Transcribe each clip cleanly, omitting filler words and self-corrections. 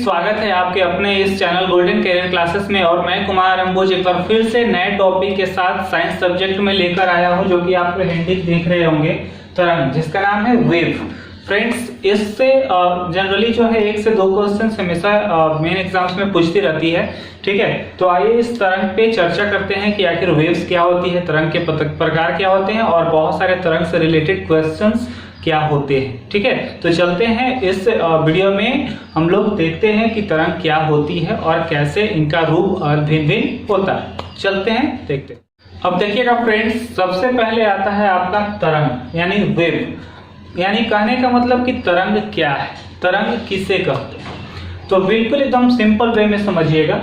स्वागत है आपके अपने इस चैनल गोल्डन कैरियर क्लासेस में। और मैं कुमार अंबुज एक बार फिर से नए टॉपिक के साथ साइंस सब्जेक्ट में लेकर आया हूं, जो कि आप हैंडिल देख रहे होंगे तरंग, जिसका नाम है वेव। फ्रेंड्स, इससे जनरली जो है 1 से 2 क्वेश्चन हमेशा मेन एग्जाम्स में पूछती रहती है। ठीक है, तो आइए इस तरंग पे चर्चा करते हैं कि आखिर वेव्स क्या होती है, तरंग के प्रकार क्या होते हैं और बहुत सारे तरंग से रिलेटेड क्वेश्चंस क्या होते हैं। ठीक है, तो चलते हैं इस वीडियो में हम लोग देखते हैं कि तरंग क्या होती है और कैसे इनका रूप भिन्न भिन्न होता है। चलते हैं देखते हैं। अब देखिएगा फ्रेंड्स, सबसे पहले आता है आपका तरंग यानी वेव। यानी कहने का मतलब कि तरंग क्या है, तरंग किसे कहते हैं। तो बिल्कुल एकदम सिंपल वे में समझिएगा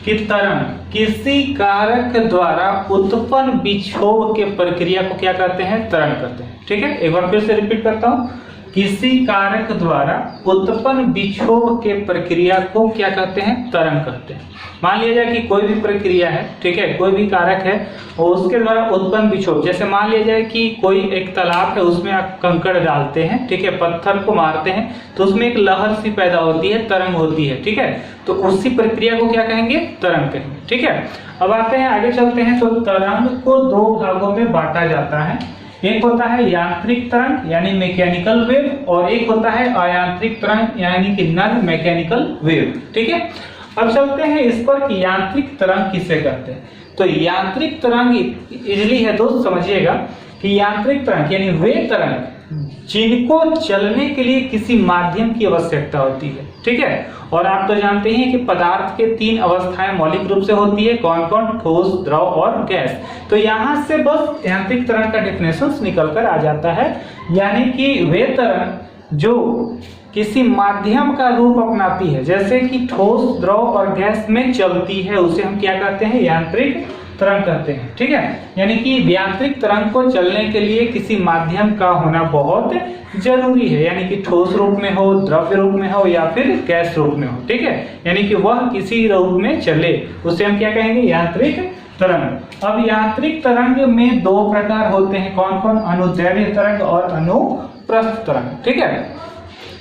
कि तरंग किसी कारक द्वारा उत्पन्न विक्षोभ के प्रक्रिया को क्या कहते हैं, तरंग कहते हैं। ठीक है, एक बार फिर से रिपीट करता हूं, किसी कारक द्वारा उत्पन्न विक्षोभ के प्रक्रिया को क्या कहते हैं, तरंग कहते हैं। मान लिया जाए कि कोई भी प्रक्रिया है, ठीक है, कोई भी कारक है और उसके द्वारा उत्पन्न विक्षोभ, जैसे मान लिया जाए कि कोई एक तालाब है, उसमें आप कंकड़ डालते हैं, ठीक है, पत्थर को मारते हैं तो उसमें एक लहर सी पैदा होती है, तरंग होती है। ठीक है, तो उसी प्रक्रिया को क्या कहेंगे, तरंग कहेंगे। ठीक है, अब आते हैं आगे चलते हैं। तो तरंग को 2 भागों में बांटा जाता है। एक होता है यांत्रिक तरंग यानी मैकेनिकल वेव, और एक होता है अयांत्रिक तरंग यानी कि नॉन मैकेनिकल वेव। ठीक है, अब चलते हैं इस पर कि यांत्रिक तरंग किसे कहते हैं। तो यांत्रिक तरंग इजली है दोस्त, समझिएगा कि यांत्रिक तरंग यानी वे तरंग जिनको चलने के लिए किसी माध्यम की आवश्यकता होती है। ठीक है, और आप तो जानते हैं कि पदार्थ के 3 अवस्थाएं मौलिक रूप से होती है, कौन कौन, ठोस, द्रव और गैस। तो यहां से बस यांत्रिक तरंग का डेफिनेशन निकल कर आ जाता है, यानी कि वे तरंग जो किसी माध्यम का रूप अपनाती है, जैसे कि ठोस, द्रव और गैस में चलती है, उसे हम क्या कहते हैं, यांत्रिक तरंग कहते हैं। ठीक है, यानी कि यांत्रिक तरंग को चलने के लिए किसी माध्यम का होना बहुत जरूरी है, यानी कि ठोस रूप में हो, द्रव्य रूप में हो या फिर गैस रूप में हो। ठीक है, यानी कि वह किसी रूप में चले, उसे हम क्या कहेंगे, यांत्रिक तरंग। अब यांत्रिक तरंग में 2 प्रकार होते हैं, कौन कौन, अनुदैर्घ्य तरंग और अनुप्रस्थ तरंग। ठीक है,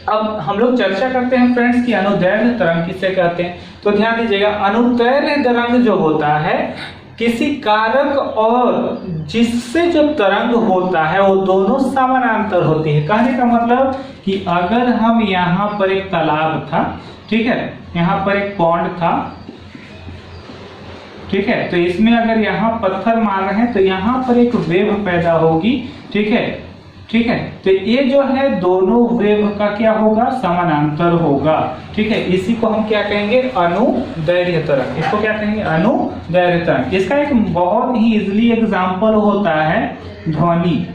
अब हम लोग चर्चा करते हैं फ्रेंड्स कि अनुदैर्घ्य तरंग किसे कहते हैं। तो ध्यान दीजिएगा, अनुदैर्घ्य तरंग जो होता है किसी कारक और जिससे जो तरंग होता है वो दोनों समानांतर होती है। कहने का मतलब कि अगर हम यहाँ पर एक तालाब था, ठीक है, यहाँ पर एक पॉन्ड था, ठीक है, तो इसमें अगर यहाँ पत्थर मार रहे हैं तो यहाँ पर एक वेव पैदा होगी। ठीक है, ठीक है, तो ये जो है दोनों वेव का क्या होगा, समानांतर होगा। ठीक है, इसी को हम क्या कहेंगे, अनुदैर्घ्य तरंग। इसको क्या कहेंगे, अनुदैर्घ्य तरंग। इसका एक बहुत ही इजीली एग्जांपल होता है ध्वनि।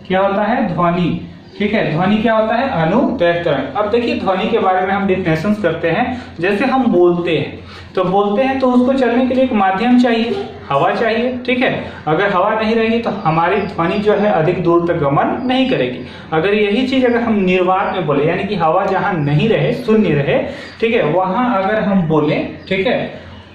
क्या होता है, ध्वनि। ठीक है, ध्वनि क्या होता है, अनुदैर्घ्य तरंग। अब देखिए ध्वनि के बारे में हम डेफिनेशन करते हैं। जैसे हम बोलते हैं तो उसको चलने के लिए एक माध्यम चाहिए, हवा चाहिए। ठीक है, अगर हवा नहीं रहेगी तो हमारी ध्वनि जो है अधिक दूर तक गमन नहीं करेगी। अगर यही चीज अगर हम निर्वात में बोले, यानी कि हवा जहां नहीं रहे, शून्य रहे, ठीक है, वहां अगर हम बोले, ठीक है,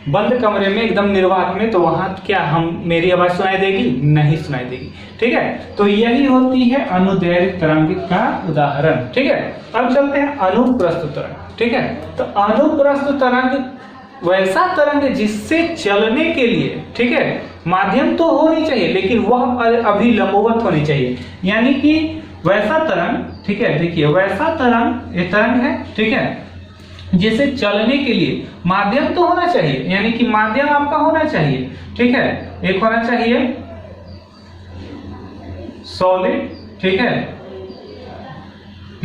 बंद कमरे में एकदम निर्वात में, तो वहां क्या हम मेरी आवाज सुनाई देगी, नहीं सुनाई देगी। ठीक है, तो यही होती है अनुदैर्घ्य तरंग का उदाहरण। ठीक है, अब चलते हैं अनुप्रस्थ तरंग। ठीक है, तो अनुप्रस्थ तरंग वैसा तरंग जिससे चलने के लिए, ठीक है, माध्यम तो होनी चाहिए लेकिन वह अभी लंबवत होनी चाहिए, यानी कि वैसा तरंग, ठीक है, देखिए वैसा तरंग, ये तरंग है, ठीक है, जिसे चलने के लिए माध्यम तो होना चाहिए, यानी कि माध्यम आपका होना चाहिए। ठीक है, एक होना चाहिए सॉलिड, ठीक है,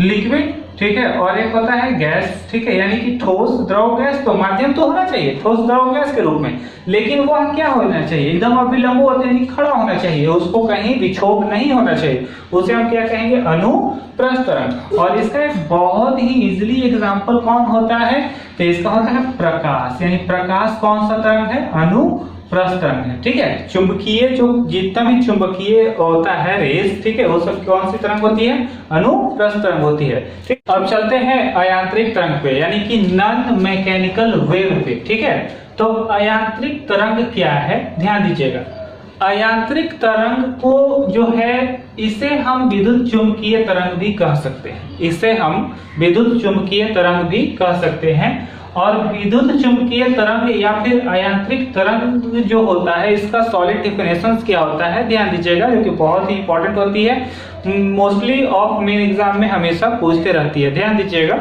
लिक्विड, ठीक है, और एक होता है गैस। ठीक है, यानी कि ठोस, द्रव, गैस। तो माध्यम तो होना चाहिए ठोस, द्रव, गैस के रूप में, लेकिन वह क्या होना चाहिए, एकदम अभिलंब यानी खड़ा होना चाहिए, उसको कहीं विक्षोभ नहीं होना चाहिए, उसे हम क्या कहेंगे, अनुप्रस्थ तरंग। और इसका एक बहुत ही इजीली एग्जांपल कौन होता है, तो इसका होता है प्रकाश। यानी प्रकाश कौन सा तरंग है, अनुप्रस्थ तरंग है। ठीक है, चुंबकीय जो जितना भी चुंबकीय होता है रेस, ठीक है, वो सब कौन सी तरंग होती है, अनुप्रस्थ तरंग होती है। ठीक, अब चलते हैं अयांत्रिक तरंग पे, यानी कि नॉन मैकेनिकल वेव पे। ठीक है, तो अयांत्रिक तरंग क्या है, ध्यान दीजिएगा। अयांत्रिक तरंग को जो है इसे हम विद्युत चुंबकीय तरंग भी कह सकते हैं, इसे हम विद्युत चुंबकीय तरंग भी कह सकते हैं। और विद्युत चुंबकीय तरंग या फिर अयांत्रिक तरंग जो होता है इसका सॉलिड डिफिनेशन क्या होता है ध्यान दीजिएगा, जो कि बहुत ही इंपॉर्टेंट होती है, मोस्टली ऑफ मेन एग्जाम में हमेशा पूछते रहती है। ध्यान दीजिएगा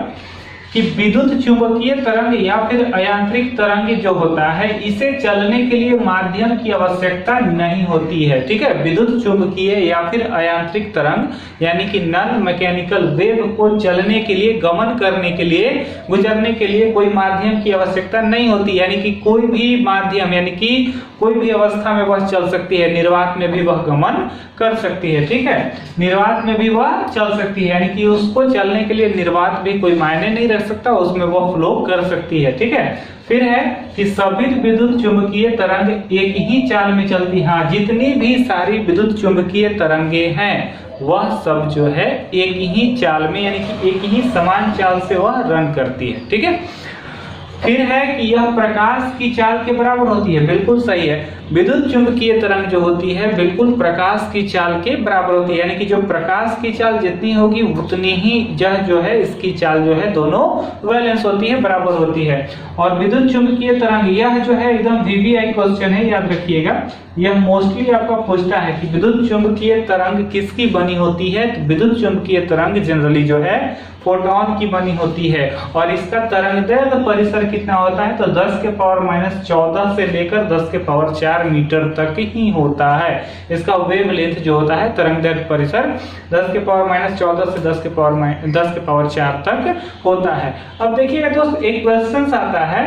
कि विद्युत चुंबकीय तरंग या फिर अयांत्रिक तरंग जो होता है इसे चलने के लिए माध्यम की आवश्यकता नहीं होती है। ठीक है, विद्युत चुंबकीय या फिर अयांत्रिक तरंग यानी कि नॉन मैकेनिकल वेव को चलने के लिए, गमन करने के लिए, गुजरने के लिए कोई माध्यम की आवश्यकता नहीं होती, यानी कि कोई भी माध्यम यानी कि कोई भी अवस्था में वह चल सकती है, निर्वात में भी वह गमन कर सकती है। ठीक है, निर्वात में भी वह चल सकती है, यानी कि उसको चलने के लिए निर्वात भी कोई मायने नहीं रख सकता, उसमें वह फ्लो कर सकती है। ठीक है, फिर है कि सभी विद्युत चुंबकीय तरंग एक ही चाल में चलती है। हाँ, जितनी भी सारी विद्युत चुंबकीय तरंगे हैं वह सब जो है एक ही चाल में यानी कि एक ही समान चाल से वह रन करती है। ठीक है, फिर है कि यह प्रकाश की चाल के बराबर होती है। बिल्कुल सही है, विद्युत चुंबकीय तरंग जो होती है बिल्कुल प्रकाश की चाल के बराबर होती है, यानी कि जो प्रकाश की चाल जितनी होगी उतनी ही यह जो है इसकी चाल जो है दोनों बैलेंस होती है, बराबर होती है। और विद्युत चुंबकीय तरंग यह जो है एकदम वीवीआई क्वेश्चन है, याद रखिएगा, यह मोस्टली आपका पूछता है कि विद्युत चुंबकीय तरंग किसकी बनी होती है। तो विद्युत चुंबकीय तरंग जनरली जो है फोटोन की बनी होती है और इसका तरंगदैर्घ्य परिसर कितना होता है तो 10 के पावर -14 से लेकर 10 के पावर 4 मीटर तक ही होता है। इसका वेवलेंथ जो होता है तरंगदैर्घ्य परिसर 10 के पावर -14 से 10 के पावर 4 तक होता है। अब देखिएगा दोस्त, एक क्वेश्चन आता है,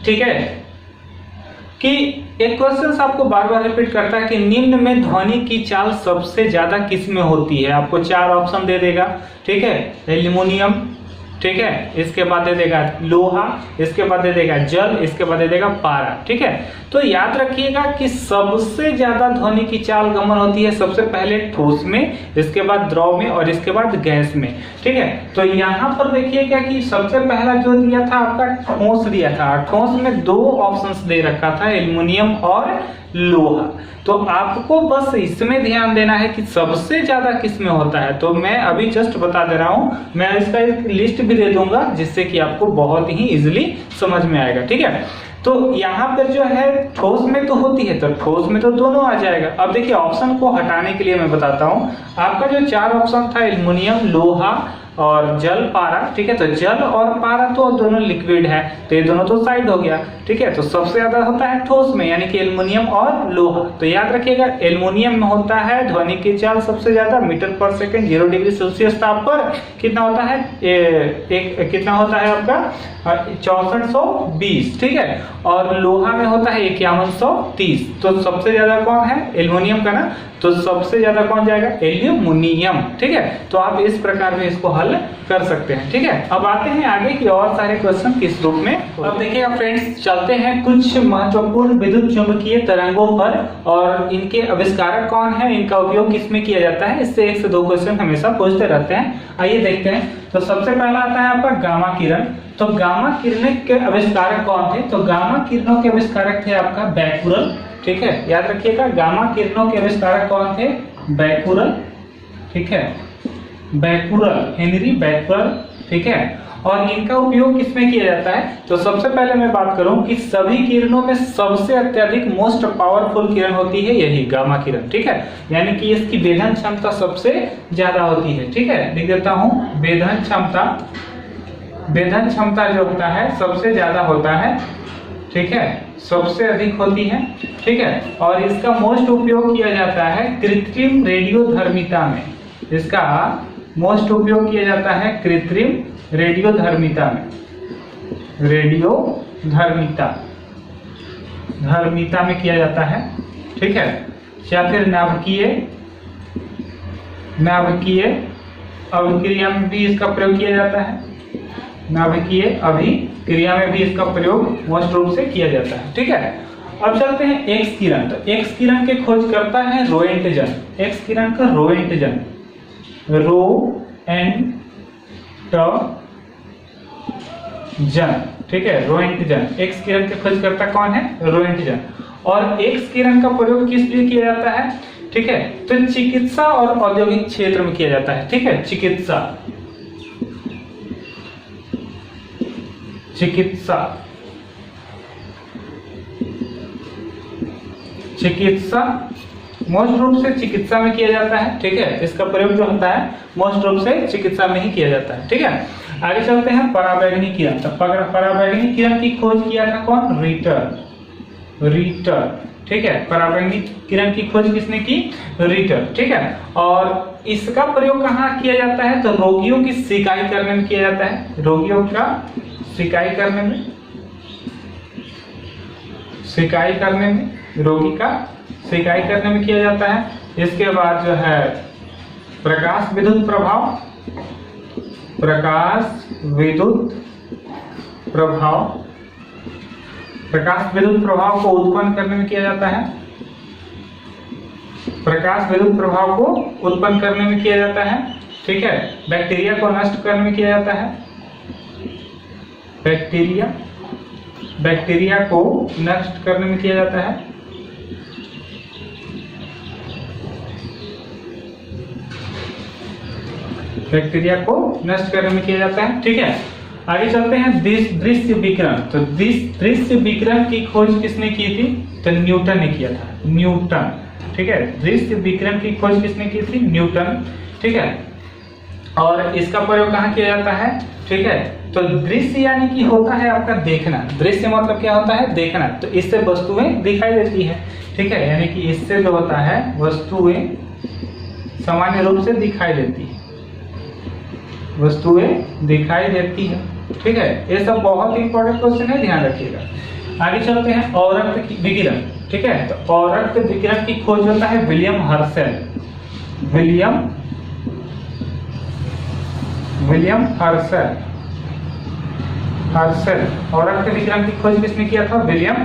ठीक है, कि एक क्वेश्चन आपको बार बार रिपीट करता है कि निम्न में ध्वनि की चाल सबसे ज्यादा किस में होती है। आपको 4 ऑप्शन दे देगा। ठीक है, एल्युमिनियम, ठीक है, इसके बाद दे देगा लोहा, इसके बाद दे देगा जल, इसके बाद दे देगा पारा। ठीक है, तो याद रखिएगा कि सबसे ज्यादा ध्वनि की चाल गमन होती है सबसे पहले ठोस में, इसके बाद द्रव में और इसके बाद गैस में। ठीक है, तो यहाँ पर देखिएगा कि सबसे पहला जो दिया था आपका ठोस दिया था, ठोस में 2 ऑप्शंस दे रखा था, एल्युमिनियम और लोहा। तो आपको बस इसमें ध्यान देना है कि सबसे ज्यादा किस में होता है। तो मैं अभी जस्ट बता दे रहा हूं, मैं इसका एक लिस्ट भी दे दूंगा जिससे कि आपको बहुत ही इजीली समझ में आएगा। ठीक है, तो यहाँ पर जो है ठोस में तो होती है, तो ठोस में तो दोनों आ जाएगा। अब देखिए ऑप्शन को हटाने के लिए मैं बताता हूँ, आपका जो 4 ऑप्शन था एल्युमिनियम, लोहा और जल, पारा। ठीक है, तो जल और पारा तो दोनों लिक्विड है, तो ये दोनों तो साइड हो गया। ठीक है, तो सबसे ज्यादा होता है ठोस में यानी कि एल्युमिनियम और लोहा। तो याद रखिएगा एल्युमिनियम में होता है ध्वनि की चाल सबसे ज्यादा मीटर पर सेकंड, 0 डिग्री सेल्सियस ताप पर कितना होता है, कितना होता है आपका 6420। ठीक है, और लोहा में होता है 5130। तो सबसे ज्यादा कौन है, एल्युमिनियम का ना, तो सबसे ज्यादा कौन जाएगा, एल्युमिनियम। ठीक है, तो आप इस प्रकार में इसको हल कर सकते हैं। ठीक है, अब आते हैं आगे कि और सारे क्वेश्चन किस रूप में। अब देखिएगा फ्रेंड्स, चलते हैं कुछ महत्वपूर्ण विद्युत चुंबकीय तरंगों पर और इनके आविष्कारक कौन है, इनका उपयोग किसमें किया जाता है। इससे 1 से 2 क्वेश्चन हमेशा पूछते रहते हैं। आइए देखते हैं। तो सबसे पहला आता है आपका गामा किरण। तो गामा किरण के आविष्कारक कौन थे, तो गामा किरणों के आविष्कारक थे आपका बैकुरल। ठीक है, याद रखिएगा गामा किरणों के आविष्कारक कौन थे, बैकुरल। ठीक है, बैकुरल, हेनरी बैकुरल। ठीक है, और इनका उपयोग किसमें किया जाता है, तो सबसे पहले मैं बात करूं कि सभी किरणों में सबसे अत्यधिक मोस्ट पावरफुल किरण होती है यही गामा किरण। ठीक है, यानी कि इसकी वेधन क्षमता सबसे ज्यादा होती है। ठीक है, लिख देता हूं, वेधन क्षमता जो होता है सबसे ज्यादा होता है। ठीक है, सबसे अधिक होती है। ठीक है, और इसका मोस्ट उपयोग किया जाता है कृत्रिम रेडियोधर्मिता में। इसका मोस्ट उपयोग किया जाता है कृत्रिम रेडियोधर्मिता में, धर्मिता में किया जाता है। ठीक है, या फिर नाभिकीय अभिक्रिया में भी इसका प्रयोग किया जाता है, नाभिकीय अभिक्रिया में भी इसका प्रयोग मोस्ट रूप से किया जाता है। ठीक है, अब चलते हैं एक्स किरण। तो एक्स किरण के खोज करता है रोएंटजन। एक्स किरण का रोएंटजन, ठीक है, रोएंटजन। एक्स किरण के खोज करता कौन है, रोएंटजन। और एक्स किरण का प्रयोग किस लिए किया जाता है, ठीक है, तो चिकित्सा और औद्योगिक क्षेत्र में किया जाता है। ठीक है, चिकित्सा, चिकित्सा मोस्ट रूप से चिकित्सा में किया जाता है, ठीक है। इसका प्रयोग जो होता है मोस्ट रूप से चिकित्सा में ही किया जाता है, ठीक है। आगे चलते हैं पराबैंगनी किरण। तो पराबैंगनी किरण की खोज किया था कौन? रीटर, ठीक है। पराबैंगनी किरण की खोज किसने की? रीटर, ठीक है। और इसका प्रयोग कहाँ किया जाता है? तो रोगियों की सिकाई करने में किया जाता है, रोगियों का सिकाई करने में, सिकाई करने में, रोगी का सिकाई करने में किया जाता है। इसके बाद जो है प्रकाश विद्युत प्रभाव, प्रकाश विद्युत प्रभाव, प्रकाश विद्युत प्रभाव को उत्पन्न करने में किया जाता है, प्रकाश विद्युत प्रभाव को उत्पन्न करने में किया जाता है, ठीक है। बैक्टीरिया को नष्ट करने में किया जाता है, बैक्टीरिया को नष्ट करने में किया जाता है, बैक्टीरिया को नष्ट करने में किया जाता है, ठीक है। आगे चलते हैं दृश्य विकिरण। तो दृश्य विकिरण की खोज किसने की थी? तो न्यूटन ने किया था, न्यूटन, ठीक है। दृश्य विकिरण की खोज किसने की थी? न्यूटन, ठीक है। और इसका प्रयोग कहाँ किया जाता है? ठीक है। तो दृश्य यानी कि होता है आपका देखना, दृश्य मतलब क्या होता है? देखना। तो इससे वस्तुएं दिखाई देती है, ठीक है। यानी कि इससे जो होता है वस्तुएं सामान्य रूप से दिखाई देती है, वस्तुएं दिखाई देती है, ठीक है। ये सब बहुत इंपॉर्टेंट क्वेश्चन है, ध्यान रखिएगा। आगे चलते हैं औरक्त विकिरण, ठीक है। तो औरक्त विकिरण की खोज होता है विलियम हर्शेल, विलियम हर्शेल। औरक्त विकिरण की खोज किसने किया था? विलियम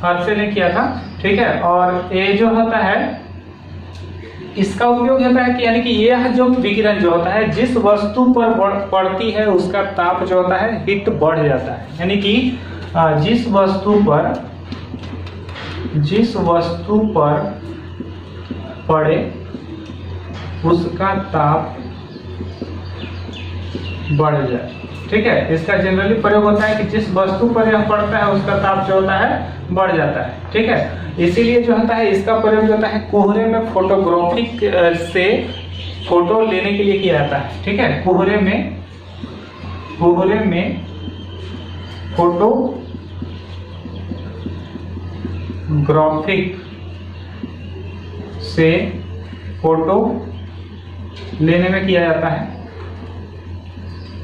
हर्शेल ने किया था, ठीक है। और ये जो होता है इसका उपयोग होता है कि यानी कि यह जो विकिरण जो होता है जिस वस्तु पर पड़ती है उसका ताप जो होता है हीट बढ़ जाता है, यानी कि जिस वस्तु पर पड़े उसका ताप बढ़ जाए, ठीक है। इसका जनरली प्रयोग होता है कि जिस वस्तु पर यह पड़ता है उसका ताप जो होता है बढ़ जाता है, ठीक है। इसीलिए जो होता है इसका प्रयोग जो होता है कोहरे में फोटोग्राफिक से फोटो लेने के लिए किया जाता है, ठीक है। कोहरे में फोटोग्राफिक से फोटो लेने में किया जाता है,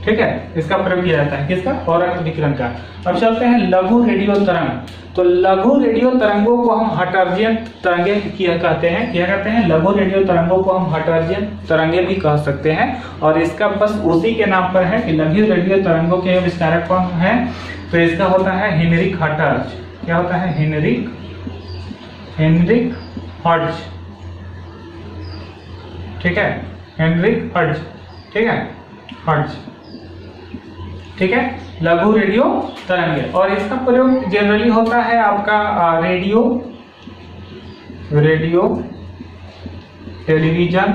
ठीक है। इसका प्रयोग किया जाता है किसका? औरक्त विकिरण का। अब चलते हैं लघु रेडियो तरंग। तो लघु रेडियो तरंगों को हम हर्ट्जियन तरंगे कहते हैं, क्या कहते हैं? लघु रेडियो तरंगों को हम हर्ट्जियन तरंगे भी कह सकते हैं। और इसका बस उसी के नाम पर है कि लघु रेडियो तरंगों के आविष्कारक कौन है? तो इसका होता है हेनरिक हर्ट्ज। क्या होता है? हेनरिक हर्ट्ज, ठीक है। हेनरिक हर्ट्ज, ठीक है, हर्ट्ज, ठीक है। लघु रेडियो तरंगे। और इसका प्रयोग जनरली होता है आपका रेडियो टेलीविजन,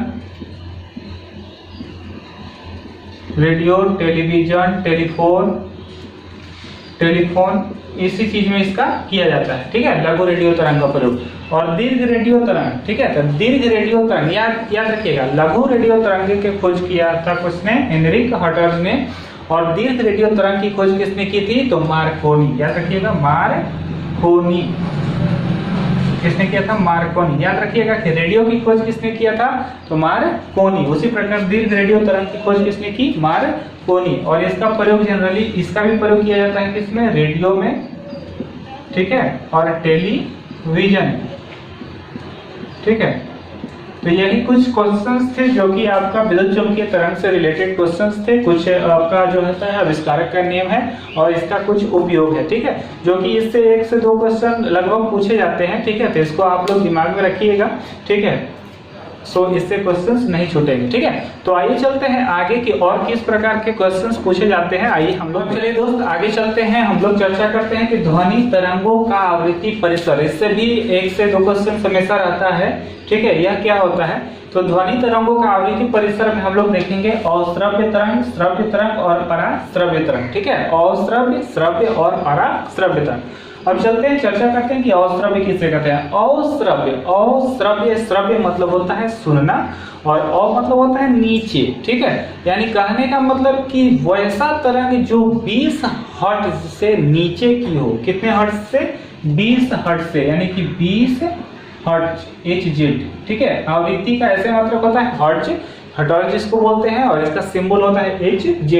टेलीफोन इसी चीज में इसका किया जाता है, ठीक है। लघु रेडियो तरंग का प्रयोग। और दीर्घ रेडियो तरंग, ठीक है। तो दीर्घ रेडियो तरंग याद रखिएगा, लघु रेडियो तरंग की खोज किया था किसने? हेनरिक हर्ट्ज ने। और दीर्घ रेडियो तरंग की खोज किसने की थी? तो मार्कोनी। याद रखिएगा, मार्कोनी। किसने किया था? मार्कोनी। याद रखिएगा कि रेडियो की खोज किसने किया था? तो मार्कोनी। उसी प्रकार दीर्घ रेडियो तरंग की खोज किसने की? मार्कोनी। और इसका प्रयोग जनरली इसका भी प्रयोग किया जाता है किसमें? रेडियो में, ठीक है, और टेलीविजन, ठीक है। तो यही कुछ क्वेश्चंस थे जो कि आपका विद्युत चुम्बकीय तरंग से रिलेटेड क्वेश्चंस थे। कुछ आपका जो होता है आविष्कारक का नियम है और इसका कुछ उपयोग है, ठीक है, जो कि इससे 1 से 2 क्वेश्चन लगभग पूछे जाते हैं, ठीक है। तो इसको आप लोग दिमाग में रखिएगा, ठीक है। सो इससे क्वेश्चंस नहीं छूटेंगे। ठीक है, तो आइए चलते हैं आगे कि और किस प्रकार के क्वेश्चंस पूछे जाते हैं। आइए हम लोग चलिए दोस्त आगे चलते हैं। हम लोग चर्चा करते हैं कि ध्वनि तरंगों का आवृत्ति परिसर। इससे भी 1 से 2 क्वेश्चन हमेशा रहता है। ठीक है, यह क्या होता है? तो ध्वनि तरंगों का आवृत्ति परिसर में हम लोग देखेंगे अश्रव्य तरंग, श्रव्य तरंग और पराश्रव्य तरंग। ठीक है, अश्रव्य, श्रव्य और पराश्रव्य तरंग। अब चलते हैं, चर्चा करते हैं कि अश्रव्य किसे कहते हैं। अश्रव्य, श्रव्य मतलब होता है सुनना और मतलब होता है नीचे। ठीक है, यानी कहने का मतलब कि वैसा तरंग जो 20 हर्ट्ज से नीचे की हो। कितने हर्ट्ज से? 20 हर्ट्ज से, यानी कि 20 हर्ट्ज, HZ। ठीक है, आवृत्ति का ऐसे मतलब होता है हर्ट्ज, हर्ट्ज जिसको बोलते हैं, और इसका सिंबल होता है HZ।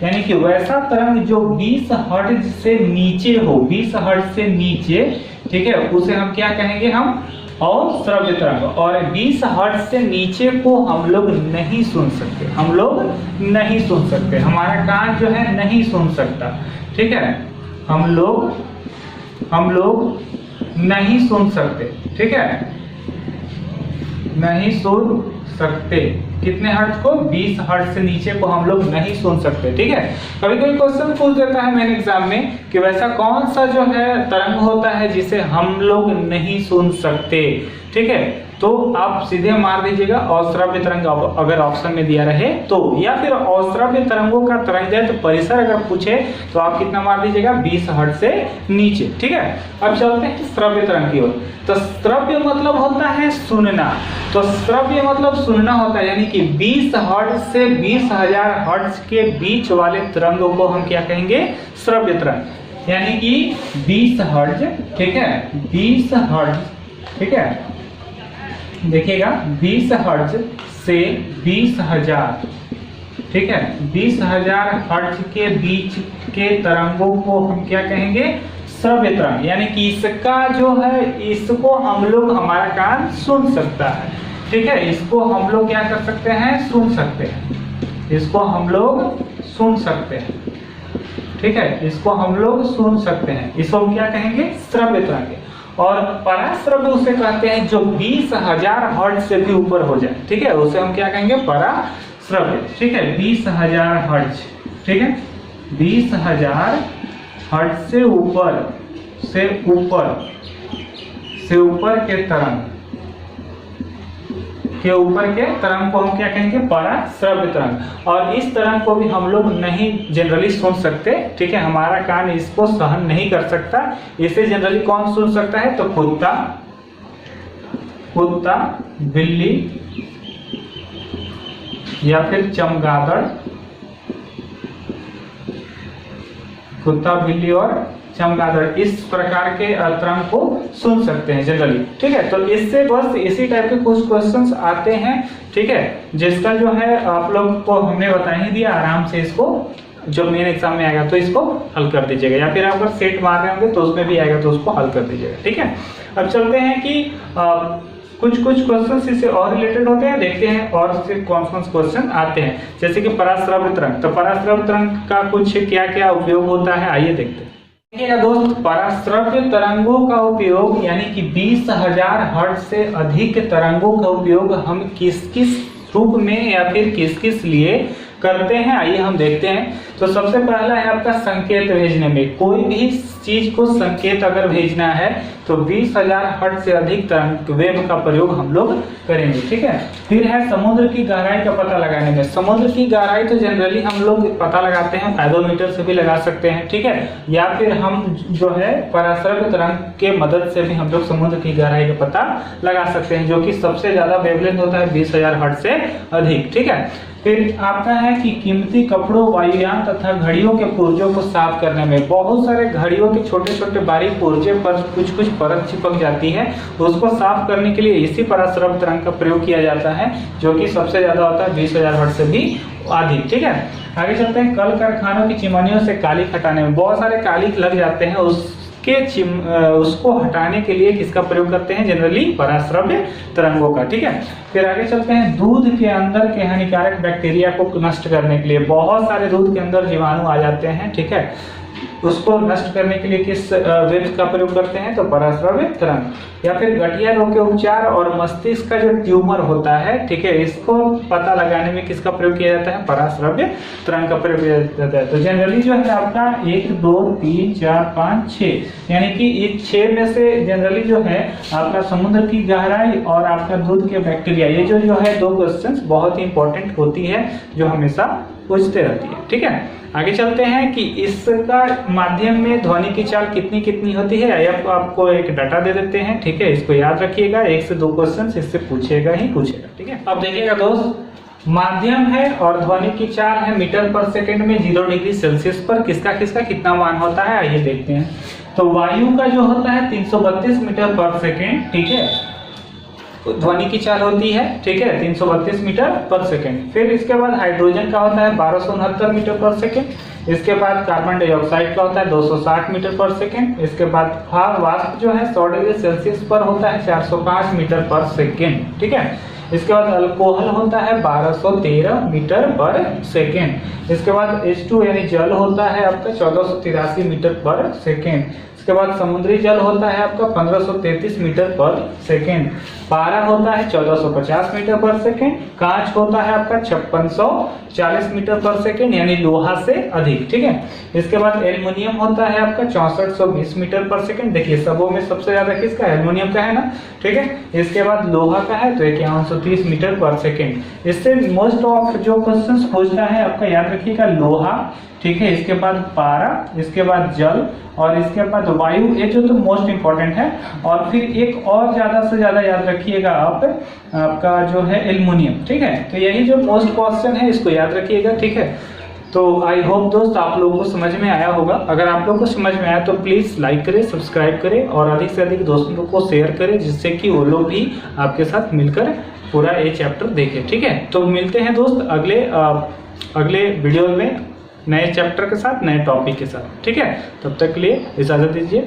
यानी कि वैसा तरंग जो 20 हर्ट्ज से नीचे हो, 20 हर्ट्ज से नीचे। ठीक है, उसे हम क्या कहेंगे? हम अश्रव्य तरंग। और 20 हर्ट्ज से नीचे को हम लोग नहीं सुन सकते, हम लोग नहीं सुन सकते, हमारा कान जो है नहीं सुन सकता। ठीक है, हम लोग नहीं सुन सकते। ठीक है, नहीं सुन सकते। कितने हर्ट्ज को? 20 हर्ट्ज से नीचे को हम लोग नहीं सुन सकते। ठीक है, कभी कभी क्वेश्चन पूछ देता है मेन एग्जाम में कि वैसा कौन सा जो है तरंग होता है जिसे हम लोग नहीं सुन सकते। ठीक है, तो आप सीधे मार दीजिएगा अश्रव्य तरंग अगर ऑप्शन में दिया रहे तो, या फिर अश्रव्य तरंगों का तरंग परिसर अगर पूछे तो आप कितना मार दीजिएगा? 20 हर्ट्ज से नीचे। ठीक है, अब चलते हैं श्रव्य तरंग की ओर। तो श्रव्य मतलब होता है सुनना। तो श्रव्य मतलब सुनना होता है, यानी कि 20 हर्ट्ज से 20,000 हर्ट्ज के बीच वाले तरंगों को हम क्या कहेंगे? श्रव्य तरंग। यानी कि 20 हर्ट्ज, ठीक है, 20 हर्ट्ज, ठीक है, देखिएगा 20 हर्ट्ज से 20,000, ठीक है, 20,000 हर्ट्ज के बीच के तरंगों को हम क्या कहेंगे? श्रव्य तरंग। यानी कि इसका जो है, इसको हम लोग, हमारा कान सुन सकता है। ठीक है, इसको हम लोग क्या कर सकते हैं? सुन सकते हैं। इसको हम लोग सुन सकते हैं। ठीक है, इसको हम लोग सुन सकते हैं। इसको हम क्या कहेंगे? श्रव्य तरंग। और पराश्रव्य उसे कहते हैं जो 20,000 हर्ट्ज से भी ऊपर हो जाए। ठीक है, उसे हम क्या कहेंगे? पराश्रव्य। ठीक है, 20,000 हर्ट्ज, ठीक है, 20,000 हर्ट्ज से ऊपर के तरंग को हम क्या कहेंगे? पराश्रव्य तरंग। और इस तरंग को भी हम लोग नहीं जनरली सुन सकते। ठीक है, हमारा कान इसको सहन नहीं कर सकता। इसे जनरली कौन सुन सकता है? तो कुत्ता, बिल्ली या फिर चमगादड़। कुत्ता, बिल्ली और चमगादड़ इस प्रकार के तरंग को सुन सकते हैं जनरली। ठीक है, तो इससे बस इसी टाइप के कुछ क्वेश्चंस आते हैं। ठीक है, जिसका जो है आप लोग को हमने बता ही दिया। आराम से इसको जब मेन एग्जाम में आएगा तो इसको हल कर दीजिएगा, या फिर आप अगर सेट मार रहे होंगे तो उसमें भी आएगा तो उसको हल कर दीजिएगा। ठीक है, अब चलते हैं कि कुछ क्वेश्चंस इससे और रिलेटेड होते हैं, देखते हैं और से कौन कौन से क्वेश्चन आते हैं। जैसे कि पराश्रव्य तरंग। तो पराश्रव्य तरंग का कुछ क्या क्या उपयोग होता है, आइए देखते हैं। देखिएगा दोस्त, पराश्रव्य तरंगों का उपयोग, यानी कि 20,000 हर्ट्ज से अधिक तरंगों का उपयोग हम किस किस रूप में या फिर किस किस लिए करते हैं, आइए हम देखते हैं। तो सबसे पहला है आपका संकेत भेजने में। कोई भी चीज को संकेत अगर भेजना है तो 20,000 हर्ट्ज से अधिक तरंग वेव का प्रयोग हम लोग करेंगे। ठीक है, फिर है समुद्र की गहराई का पता लगाने में। समुद्र की गहराई तो जनरली हम लोग पता लगाते हैं, पैडोमीटर से भी लगा सकते हैं। ठीक है, या फिर हम जो है पराश्रव्य तरंग के मदद से भी हम लोग समुद्र की गहराई का पता लगा सकते हैं, जो कि सबसे ज्यादा वेवलेंथ होता है 20,000 हर्ट्ज से अधिक। ठीक है, फिर आपका है कि कीमती कपड़ों, वायुयान तथा घड़ियों के पुर्जों को साफ करने में। बहुत सारे घड़ियों के छोटे छोटे बारीक पुर्जे पर कुछ परत चिपक जाती है, उसको साफ करने के लिए इसी पराश्रव्य तरंग का प्रयोग किया जाता है, जो कि सबसे ज्यादा होता है 20,000 हर्ट्ज से भी अधिक। ठीक है, आगे चलते हैं। कल कारखानों की चिमनियों से कालिख हटाने में। बहुत सारे कालिख लग जाते हैं, उसको हटाने के लिए किसका प्रयोग करते हैं? जनरली पराश्रव्य तरंगों का। ठीक है, फिर आगे चलते हैं। दूध के अंदर के हानिकारक बैक्टीरिया को नष्ट करने के लिए। बहुत सारे दूध के अंदर जीवाणु आ जाते हैं। ठीक है, उसको नष्ट करने के लिए किस वेव का प्रयोग करते हैं? तो पराश्रव्य तरंग। या फिर गठिया रोग के उपचार और मस्तिष्क का जो ट्यूमर होता है, ठीक है, इसको पता लगाने में किसका प्रयोग किया जाता है? पराश्रव्य तरंग का प्रयोग किया जाता है। तो जनरली जो है आपका 1 2 3 4 5 6 यानी कि इस 6 में से जनरली जो है आपका समुद्र की गहराई और आपका दूध के बैक्टीरिया, ये जो है 2 क्वेश्चंस बहुत ही इंपॉर्टेंट होती है जो हमेशा पूछते रहती है। ठीक है, आगे चलते हैं कि इसका माध्यम में ध्वनि की चाल कितनी कितनी होती है। आपको एक डाटा दे देते हैं, ठीक है, इसको याद रखिएगा, 1 से 2 क्वेश्चन इससे पूछेगा ही पूछेगा। ठीक है, अब देखिएगा दोस्त, माध्यम है और ध्वनि की चाल है मीटर पर सेकंड में 0 डिग्री सेल्सियस पर किसका किसका कितना मान होता है, आइए देखते हैं। तो वायु का जो होता है 332 मीटर पर सेकेंड, ठीक है, ध्वनि की चाल होती है, ठीक है, 332 मीटर पर सेकेंड। फिर इसके बाद हाइड्रोजन का होता है 1269 मीटर पर सेकेंड। इसके बाद कार्बन डाइऑक्साइड का होता है 260 मीटर पर सेकेंड। इसके बाद वाष्प जो है 100 डिग्री सेल्सियस पर होता है 405 मीटर पर सेकेंड। ठीक है, इसके बाद अल्कोहल होता है 1213 मीटर पर सेकेंड। इसके बाद H2 यानी जल होता है आपका 1483 मीटर पर सेकेंड। इसके बाद समुद्री जल होता है आपका 1533 मीटर पर सेकेंड। पारा होता है 1450 मीटर पर सेकेंड। कांच होता है आपका 5640 मीटर पर सेकेंड यानी लोहा से अधिक। ठीक है, इसके बाद एल्युमिनियम होता है आपका 6420 मीटर पर सेकेंड। देखिए सबों में सबसे ज्यादा किसका, एल्युमिनियम का है ना। ठीक है, इसके बाद लोहा का है तो 5130 मीटर पर सेकेंड। इससे मोस्ट ऑफ जो क्वेश्चंस पूछता है आपका याद रखिएगा लोहा, ठीक है, इसके बाद पारा, इसके बाद जल और इसके बाद वायु, ये जो तो मोस्ट इंपॉर्टेंट है। और फिर एक और ज्यादा से ज्यादा याद रखिएगा आपका जो है एल्युमिनियम। ठीक है, तो यही जो मोस्ट क्वेश्चन है इसको याद रखिएगा। ठीक है, तो आई होप दोस्त आप लोगों को समझ में आया होगा। अगर आप लोगों को समझ में आया तो प्लीज लाइक करें, सब्सक्राइब करें और अधिक से अधिक दोस्तों को शेयर करें जिससे कि वो लोग भी आपके साथ मिलकर पूरा ये चैप्टर देखें। ठीक है, तो मिलते हैं दोस्त अगले वीडियो में नए चैप्टर के साथ, नए टॉपिक के साथ। ठीक है, तब तक के लिए इजाजत दीजिए।